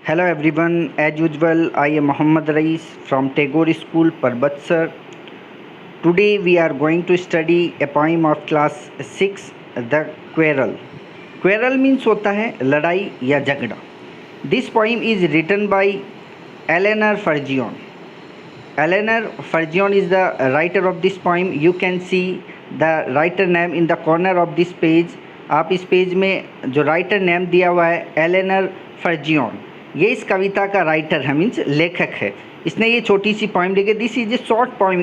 Hello everyone, as usual, I am Muhammad Rais from Tagore School, Parbatsar. Today we are going to study a poem of class 6, The Quarrel. Quarrel means होता है लड़ाई या झगड़ा. This poem is written by Eleanor Farjeon. Eleanor Farjeon is the writer of this poem. You can see the writer name in the corner of this page. आप इस page में जो writer name दिया हुआ है एलेनर फर्जियन, ये इस कविता का राइटर है, मीन्स लेखक है. इसने ये छोटी सी पोइम लिखी. This is a short poem.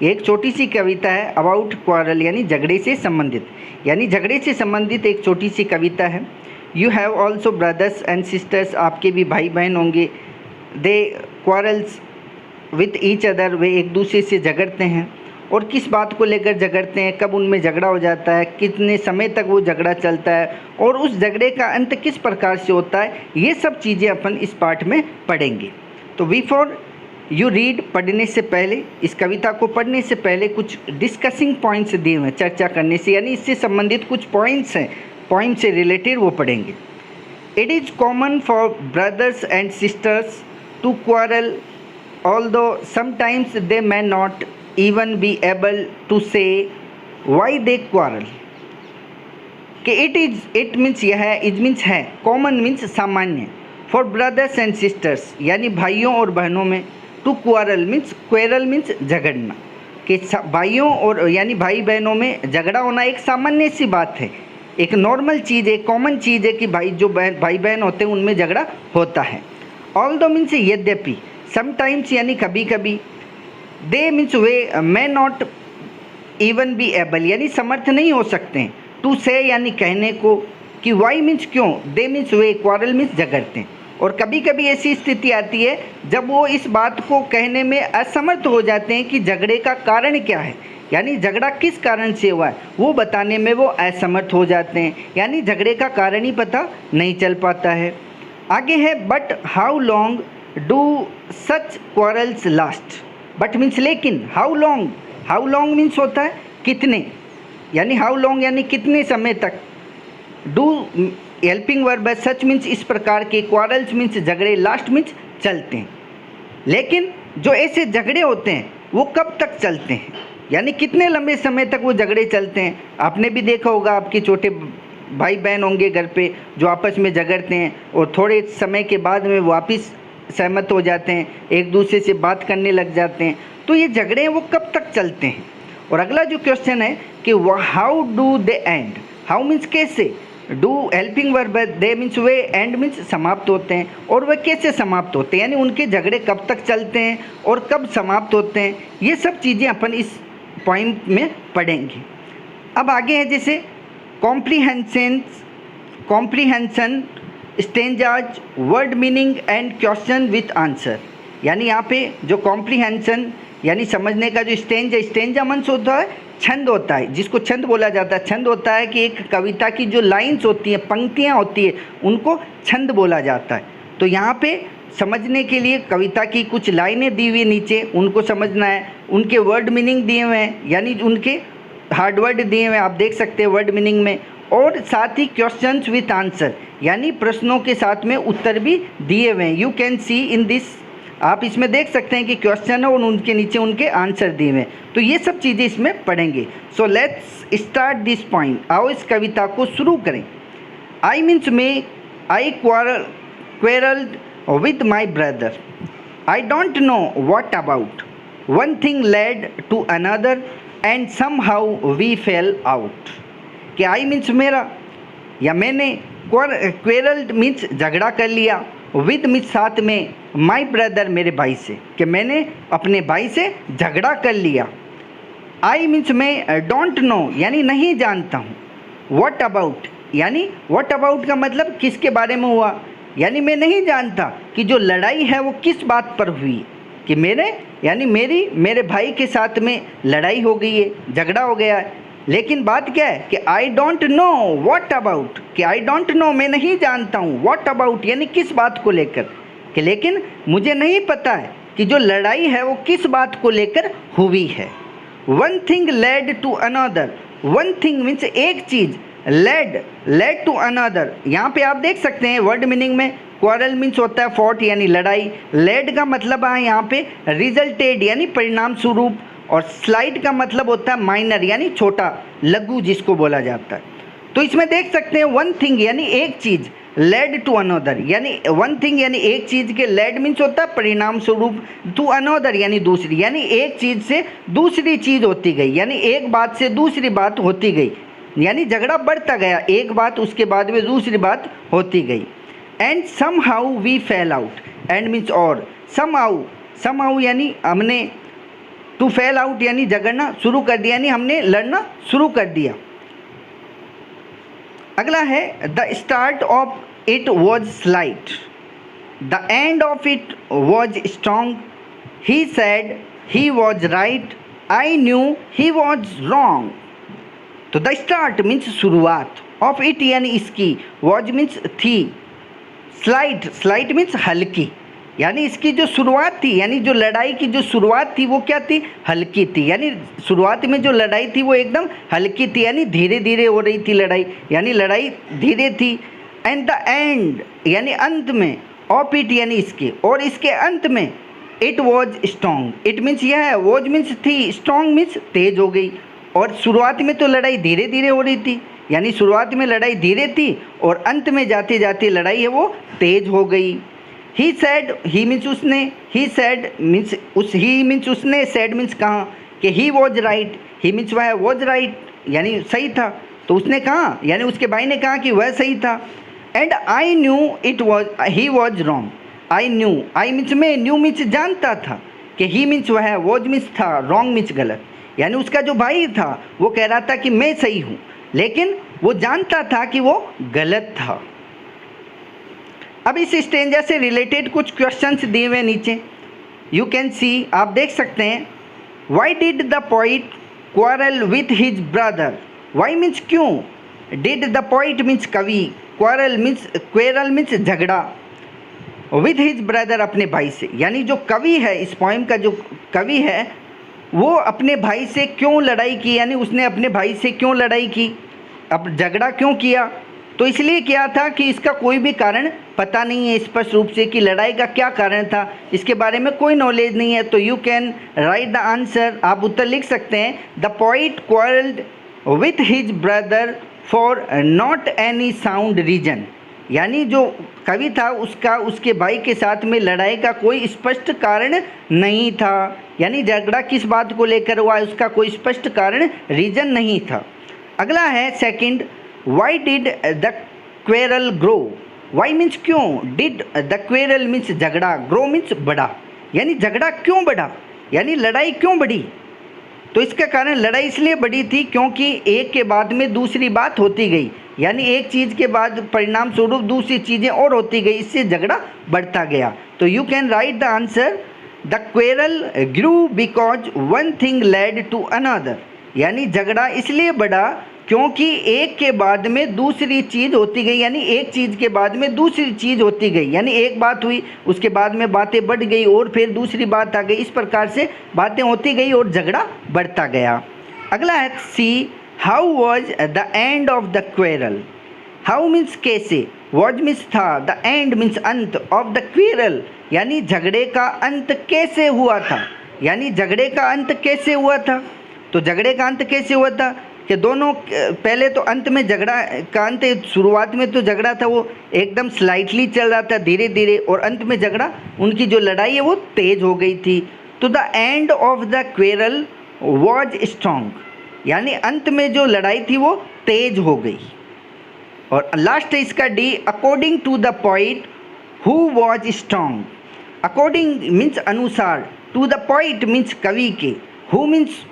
ये एक छोटी सी कविता है अबाउट क्वारल, यानी झगड़े से संबंधित, यानी झगड़े से संबंधित एक छोटी सी कविता है. You have also brothers and sisters, आपके भी भाई बहन होंगे. दे क्वारल्स विथ ईच अदर, वे एक दूसरे से झगड़ते हैं. और किस बात को लेकर झगड़ते हैं, कब उनमें झगड़ा हो जाता है, कितने समय तक वो झगड़ा चलता है और उस झगड़े का अंत किस प्रकार से होता है, ये सब चीज़ें अपन इस पाठ में पढ़ेंगे. तो बिफोर यू रीड, पढ़ने से पहले, इस कविता को पढ़ने से पहले कुछ डिस्कसिंग पॉइंट्स दिए हुए हैं चर्चा करने से, यानी इससे संबंधित कुछ पॉइंट्स हैं, पॉइंट से रिलेटेड वो पढ़ेंगे. It is common for brothers and sisters to quarrel, although sometimes they may not even be able to say why they quarrel. कि it means यह है, it means है, common means सामान्य, for brothers and sisters यानी भाइयों और बहनों में, to quarrel means झगड़ना, कि भाइयों और यानी भाई बहनों में झगड़ा होना एक सामान्य सी बात है, एक नॉर्मल चीज़ है, कॉमन चीज़ है कि भाई बहन होते हैं उनमें झगड़ा होता है. ऑल्दो मीन्स यद्यपि, समटाइम्स यानी कभी कभी, दे means way, may not even be able यानी समर्थ नहीं हो सकते हैं, टू से यानी कहने को, कि वाई मीन्स क्यों, दे मीन्स वे, क्वारल मीन्स झगड़ते हैं. और कभी कभी ऐसी स्थिति आती है जब वो इस बात को कहने में असमर्थ हो जाते हैं कि झगड़े का कारण क्या है, यानी झगड़ा किस कारण से हुआ है वो बताने में वो असमर्थ हो जाते हैं, यानी झगड़े का कारण ही पता नहीं चल पाता है. आगे है, but how long do such quarrels last. But means लेकिन, हाउ लॉन्ग मीन्स होता है कितने, यानी हाउ लॉन्ग यानी कितने समय तक, डू हेल्पिंग वर्ब है, सच मीन्स इस प्रकार के, क्वारल्स मीन्स झगड़े, लास्ट मीन्स चलते हैं. लेकिन जो ऐसे झगड़े होते हैं वो कब तक चलते हैं, यानी कितने लंबे समय तक वो झगड़े चलते हैं. आपने भी देखा होगा, आपके छोटे भाई बहन होंगे घर पे जो आपस में झगड़ते हैं और थोड़े समय के बाद में वापस सहमत हो जाते हैं, एक दूसरे से बात करने लग जाते हैं. तो ये झगड़े वो कब तक चलते हैं. और अगला जो क्वेश्चन है कि how do they and. How means कैसे, डू हेल्पिंग वर्ब है, दे मीन्स वे, एंड मीन्स समाप्त होते हैं. और वे कैसे समाप्त होते हैं, यानी उनके झगड़े कब तक चलते हैं और कब समाप्त होते हैं, ये सब चीज़ें अपन इस पॉइंट में पढ़ेंगे. अब आगे है जैसे comprehension stanzas, word meaning and question with answer. यानी यहाँ पे जो कॉम्प्रीहेंशन यानी समझने का जो स्टेंजा मंस होता है, छंद होता है, जिसको छंद बोला जाता है. छंद होता है कि एक कविता की जो लाइंस होती हैं, पंक्तियाँ होती है, उनको छंद बोला जाता है. तो यहाँ पे समझने के लिए कविता की कुछ लाइनें दी हुई नीचे, उनको समझना है, उनके वर्ड मीनिंग दिए हुए हैं, यानी उनके हार्ड वर्ड दिए हुए हैं, आप देख सकते हैं वर्ड मीनिंग में, और साथ ही क्वेश्चंस विथ आंसर यानी प्रश्नों के साथ में उत्तर भी दिए हुए हैं. You can see in this, आप इसमें देख सकते हैं कि क्वेश्चन है और उनके नीचे उनके आंसर दिए हुए हैं. तो ये सब चीज़ें इसमें पढ़ेंगे. So let's start this point. आओ इस कविता को शुरू करें. आई मीन्स मे, I quarrelled with my brother. I don't know what about. One thing led to another and somehow we fell out. कि आई मीन्स मेरा या मैंने, क्वेरल्ड मीन्स झगड़ा कर लिया, विद मीन्स साथ में, माई ब्रदर मेरे भाई से, कि मैंने अपने भाई से झगड़ा कर लिया. आई मीन्स मैं, डोंट नो यानी नहीं जानता हूँ, व्हाट अबाउट यानी व्हाट अबाउट का मतलब किसके बारे में हुआ, यानी मैं नहीं जानता कि जो लड़ाई है वो किस बात पर हुई, कि मेरे यानी मेरे भाई के साथ में लड़ाई हो गई है, झगड़ा हो गया है. लेकिन बात क्या है कि आई डोंट नो व्हाट अबाउट, कि आई डोंट नो मैं नहीं जानता हूँ, व्हाट अबाउट यानी किस बात को लेकर, कि लेकिन मुझे नहीं पता है कि जो लड़ाई है वो किस बात को लेकर हुई है. One thing led to another. One thing means एक चीज़, लेड टू अनदर। यहाँ पे आप देख सकते हैं वर्ड मीनिंग में क्वारल मीन्स होता है फॉट यानी लड़ाई, लेड का मतलब है यहाँ पे रिजल्टेड यानी परिणाम स्वरूप, और स्लाइड का मतलब होता है माइनर यानी छोटा, लघु जिसको बोला जाता है। तो इसमें देख सकते हैं वन थिंग यानी एक चीज़, लेड टू अनदर यानी वन थिंग यानी एक चीज़ के लेड मीन्स होता है परिणाम स्वरूप, टू अनदर यानी दूसरी, यानी एक चीज़ से दूसरी चीज़ होती गई, यानी एक बात से दूसरी बात होती गई, यानी झगड़ा बढ़ता गया, एक बात उसके बाद में दूसरी बात होती गई। And somehow we fell out, and means और, सम हाउ यानी हमने, टू फेल आउट यानी झगड़ना शुरू कर दिया, यानी हमने लड़ना शुरू कर दिया। अगला है the start of it was slight, the end of it was strong, he sad he was right, I knew he was wrong. तो द स्टार्ट मीन्स शुरुआत, ऑफ इट यानी इसकी, वॉज मीन्स थी, स्लाइट मीन्स हल्की, यानी इसकी जो शुरुआत थी, यानी जो लड़ाई की जो शुरुआत थी वो क्या थी, हल्की थी, यानी शुरुआत में जो लड़ाई थी वो एकदम हल्की थी, यानी धीरे धीरे हो रही थी लड़ाई, यानी लड़ाई धीरे थी। एंड द एंड यानी अंत में, ऑफ इट यानी इसके, और इसके अंत में, it was strong, it means यह है, वॉज मीन्स थी, स्ट्रॉन्ग मीन्स तेज हो गई, और शुरुआत में तो लड़ाई धीरे धीरे हो रही थी, यानी शुरुआत में लड़ाई धीरे थी और अंत में जाते जाते लड़ाई है वो तेज हो गई। ही सैड, ही मीन्स उसने, ही सैड मीन्स उस, ही मीन्स उसने, सैड मीन्स कहा, कि he was right, he means वह वॉज राइट यानी सही था, तो उसने कहा यानी उसके भाई ने कहा कि वह सही था। And I knew it was, he was wrong, I knew, I means मैं, न्यू मीन्स जानता था, कि ही मीन्स वह, वॉज मीन्स था, रॉन्ग मीन्स गलत, यानी उसका जो भाई था वो कह रहा था कि मैं सही हूँ, लेकिन वो जानता था कि वो गलत था। अब इस स्टेंजा से रिलेटेड कुछ क्वेश्चंस दिए हुए नीचे, यू कैन सी, आप देख सकते हैं। Why did the poet quarrel with his brother, why means क्यों, डिड द पोइट मीन्स कवि, क्वारल मीन्स झगड़ा, विथ हिज ब्रदर अपने भाई से, यानी जो कवि है, इस पोइम का जो कवि है वो अपने भाई से क्यों लड़ाई की, यानी उसने अपने भाई से क्यों लड़ाई की, अब झगड़ा क्यों किया, तो इसलिए किया था कि इसका कोई भी कारण पता नहीं है स्पष्ट रूप से कि लड़ाई का क्या कारण था, इसके बारे में कोई नॉलेज नहीं है। तो you can write the answer, आप उत्तर लिख सकते हैं। The poet quarrelled with his brother for not any sound reason, यानी जो कवि था उसका उसके भाई के साथ में लड़ाई का कोई स्पष्ट कारण नहीं था, यानी झगड़ा किस बात को लेकर हुआ उसका कोई स्पष्ट कारण, रीजन नहीं था। अगला है second, why did the quarrel grow, why means क्यों, डिड द क्वेरल मीन्स झगड़ा, ग्रो मीन्स बड़ा, यानी झगड़ा क्यों बढ़ा, यानी लड़ाई क्यों बढ़ी, तो इसका कारण लड़ाई इसलिए बढ़ी थी क्योंकि एक के बाद में दूसरी बात होती गई, यानी एक चीज़ के बाद परिणाम स्वरूप दूसरी चीज़ें और होती गई, इससे झगड़ा बढ़ता गया। तो you can write the answer, the quarrel grew because one thing led to another, यानी झगड़ा इसलिए बढ़ा क्योंकि एक के बाद में दूसरी चीज़ होती गई, यानी एक चीज़ के बाद में दूसरी चीज़ होती गई, यानी एक बात हुई उसके बाद में बातें बढ़ गई और फिर दूसरी बात आ गई, इस प्रकार से बातें होती गई और झगड़ा बढ़ता गया। अगला है C, how was the end of the quarrel, how means कैसे, वॉज मीन्स था, द एंड मीन्स अंत, ऑफ द क्वेरल यानी झगड़े का अंत कैसे हुआ था, यानी झगड़े का अंत कैसे हुआ था, तो झगड़े का अंत कैसे हुआ था कि दोनों, पहले तो अंत में झगड़ा का अंत, शुरुआत में तो झगड़ा था वो एकदम स्लाइटली चल रहा था धीरे धीरे, और अंत में झगड़ा उनकी जो लड़ाई है वो तेज हो गई थी। तो the end of the quarrel was strong, यानी अंत में जो लड़ाई थी वो तेज हो गई। और लास्ट है इसका D, according to the poet who was strong, according means अनुसार, टू द पोइट मीन्स कवि के, हु मीन्स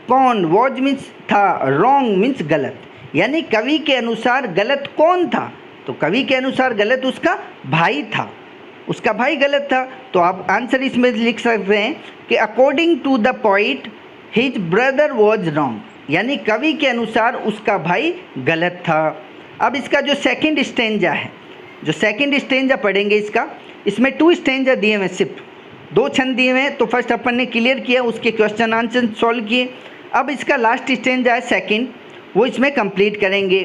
कौन, वॉज मीन्स था, रॉन्ग मीन्स गलत, यानी कवि के अनुसार गलत कौन था, तो कवि के अनुसार गलत उसका भाई था, उसका भाई गलत था। तो आप आंसर इसमें लिख सकते हैं कि according to the poet his brother was wrong, यानी कवि के अनुसार उसका भाई गलत था। अब इसका जो सेकंड स्टेंजा है, जो सेकंड स्टेंजा पढ़ेंगे इसका, इसमें 2 स्टेंजा दिए हुए, सिर्फ 2 छंद दिए हुए हैं, तो फर्स्ट अपन ने क्लियर किया, उसके क्वेश्चन आंसर सॉल्व किए। अब इसका लास्ट स्टेंजा है सेकंड, वो इसमें कंप्लीट करेंगे।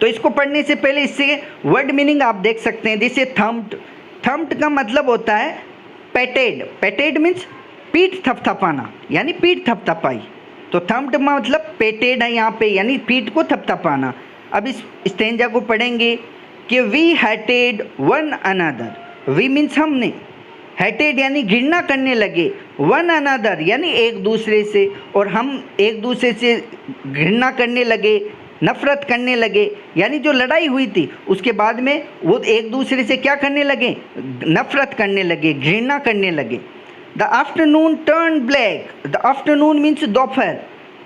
तो इसको पढ़ने से पहले इससे वर्ड मीनिंग आप देख सकते हैं। जैसे थम्प्ड, थम्प्ड का मतलब होता है पेटेड, पेटेड मीन्स पीठ थपथपाना, यानी पीठ थपथपाई। तो थम्प्ड मतलब पेटेड है यहाँ पे, यानी पीठ को थपथपाना। अब इस स्टेंजा को पढ़ेंगे कि we hated one another. We means हमने, हेटेड यानी घृणा करने लगे, वन अनदर यानी एक दूसरे से, और हम एक दूसरे से घृणा करने लगे, नफरत करने लगे, यानी जो लड़ाई हुई थी उसके बाद में वो एक दूसरे से क्या करने लगे, नफरत करने लगे, घृणा करने लगे। The afternoon turn black, the afternoon means दोपहर,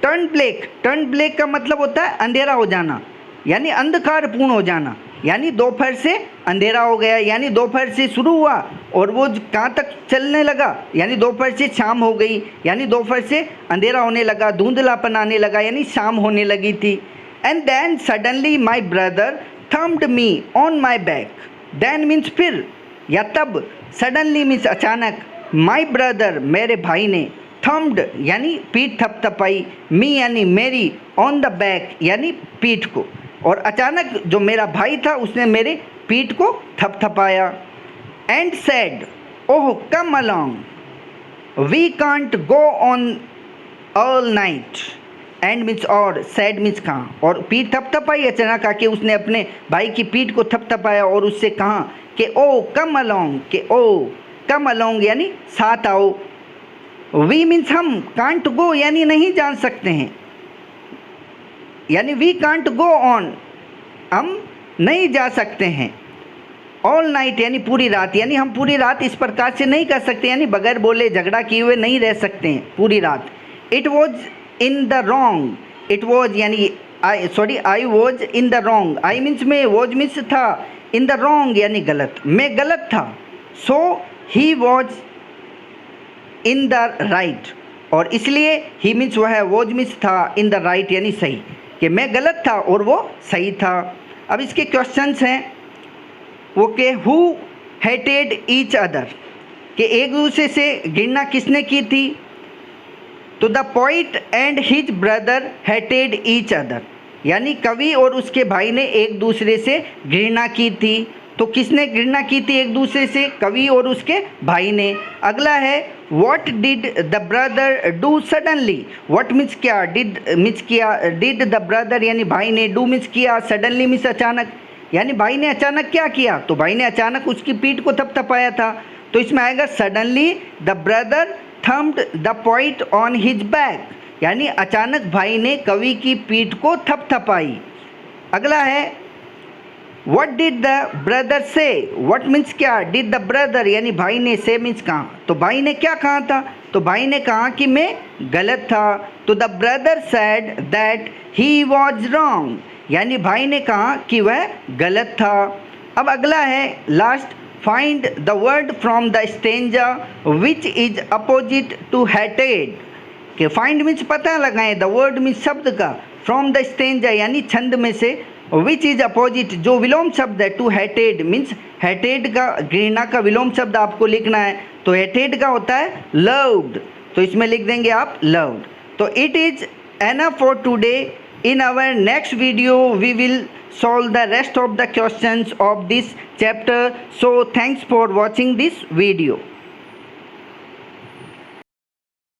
टर्न ब्लैक, टर्न ब्लैक का मतलब होता है अंधेरा हो जाना, यानी अंधकारपूर्ण हो जाना, यानी दोपहर से अंधेरा हो गया, यानी दोपहर से शुरू हुआ और वो कहाँ तक चलने लगा, यानी दोपहर से शाम हो गई, यानी दोपहर से अंधेरा होने लगा, धुंधलापन आने लगा, यानी शाम होने लगी थी। And then suddenly my brother thumped me on my back. Then means फिर या तब, सडनली मीन्स अचानक, माई ब्रदर मेरे भाई ने, थम्प्ड यानी पीठ थपथपाई, मी यानी मेरी, ऑन द बैक यानी पीठ को, और अचानक जो मेरा भाई था उसने मेरे पीठ को थपथपाया। And said oh come along we can't go on all night. And means और, सैड मीन्स कहाँ, और पीठ थपथपाई, अचानक आके उसने अपने भाई की पीठ को थपथपाया और उससे कहा कि ओ कम अलोंग, कि ओ कम अलोंग यानी साथ आओ। वी मीन्स हम, कांट गो यानी नहीं जान सकते हैं, यानी वी कांट गो ऑन हम नहीं जा सकते हैं, ऑल नाइट यानी पूरी रात, यानी हम पूरी रात इस प्रकार से नहीं कर सकते, यानी बगैर बोले झगड़ा किए हुए नहीं रह सकते हैं पूरी रात। It was in the wrong, it was यानी I was in the wrong, I means में, वॉज मीन्स था, इन द रॉन्ग यानी गलत, मैं गलत था। So he was in the right, और इसलिए ही मीन्स वह है, वॉज मीन्स था, इन द राइट यानी सही, कि मैं गलत था और वो सही था। अब इसके क्वेश्चंस हैं वो कि हु हेटेड ईच अदर, कि एक दूसरे से घृणा किसने की थी। तो the poet and his brother hated each other, यानी कवि और उसके भाई ने एक दूसरे से घृणा की थी। तो किसने घृणा की थी एक दूसरे से, कवि और उसके भाई ने। अगला है what did the brother do suddenly. What means क्या, डिड मीन्स किया, डिड द ब्रदर यानी भाई ने, डू मीन्स किया, सडनली मीन्स अचानक, यानी भाई ने अचानक क्या किया, तो भाई ने अचानक उसकी पीठ को थपथपाया था। तो इसमें आएगा suddenly the brother thumped the poet on his back, यानी अचानक भाई ने कवि की पीठ को थपथपाई। अगला है व्हाट डिड द ब्रदर से। व्हाट मीन्स क्या, डिड द ब्रदर यानी भाई ने, से मीन्स कहा, तो भाई ने क्या कहा था, तो भाई ने कहा कि मैं गलत था। तो the brother said that he was wrong, यानी भाई ने कहा कि वह गलत था। अब अगला है last, find the word from the stanza which is opposite to hated, कि फाइंड मीन्स पता लगाएं, द वर्ड मीन्स शब्द का, फ्रॉम द स्टेंजा यानी छंद में से, विच इज अपोजिट जो विलोम शब्द है, टू हेटेड मीन्स हेटेड का, घृणा का विलोम शब्द आपको लिखना है। तो हेटेड का होता है लव्ड, तो इसमें लिख देंगे आप लव्ड। तो it is enough for today. In our next video we will solve the rest of the questions of this chapter. So thanks for watching this video.